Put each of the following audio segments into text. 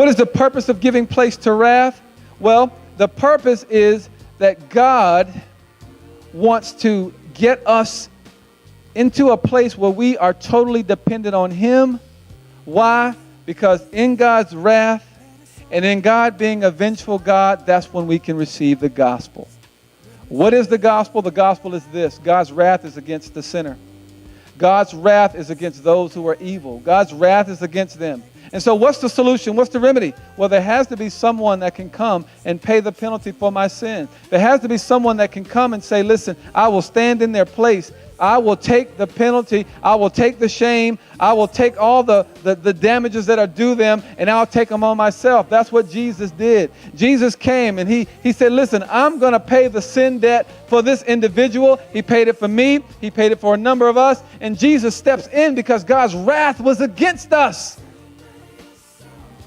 is the purpose of giving place to wrath? Well, the purpose is that God wants to get us into a place where we are totally dependent on Him. Why? Because in God's wrath and in God being a vengeful God, that's when we can receive the gospel. What is the gospel? The gospel is this: God's wrath is against the sinner. God's wrath is against those who are evil. God's wrath is against them. And so what's the solution? What's the remedy? Well, there has to be someone that can come and pay the penalty for my sin. There has to be someone that can come and say, listen, I will stand in their place. I will take the penalty. I will take the shame. I will take all the damages that are due them, and I'll take them on myself. That's what Jesus did. Jesus came and he said, listen, I'm going to pay the sin debt for this individual. He paid it for me. He paid it for a number of us. And Jesus steps in because God's wrath was against us.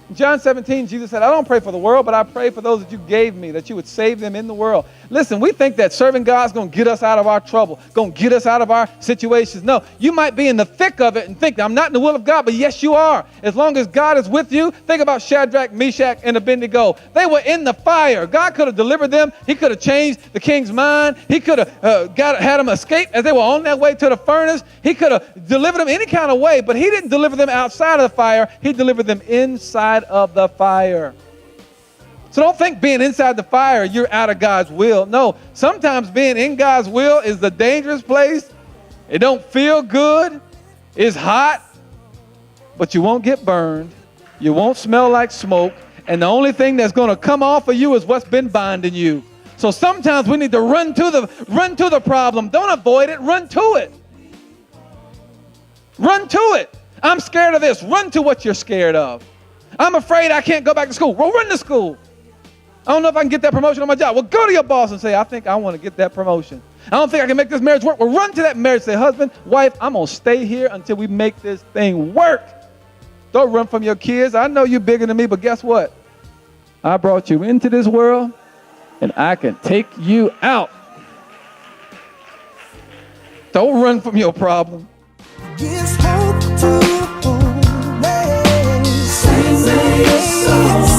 In John 17, Jesus said, I don't pray for the world, but I pray for those that you gave me, that you would save them in the world. Listen, we think that serving God is going to get us out of our trouble, going to get us out of our situations. No, you might be in the thick of it and think, I'm not in the will of God, but yes, you are. As long as God is with you, think about Shadrach, Meshach, and Abednego. They were in the fire. God could have delivered them. He could have changed the king's mind. He could have had them escape as they were on their way to the furnace. He could have delivered them any kind of way, but He didn't deliver them outside of the fire. He delivered them inside of the fire. So don't think being inside the fire, you're out of God's will. No, sometimes being in God's will is the dangerous place. It don't feel good. It's hot, but you won't get burned. You won't smell like smoke. And the only thing that's going to come off of you is what's been binding you. So sometimes we need to run to the problem. Don't avoid it. Run to it. Run to it. I'm scared of this. Run to what you're scared of. I'm afraid I can't go back to school. Well, run to school. I don't know if I can get that promotion on my job. Well, go to your boss and say, I think I want to get that promotion. I don't think I can make this marriage work. Well, run to that marriage. Say, husband, wife, I'm going to stay here until we make this thing work. Don't run from your kids. I know you're bigger than me, but guess what? I brought you into this world, and I can take you out. Don't run from your problem. Gives hope to the hopeless. Sing a song.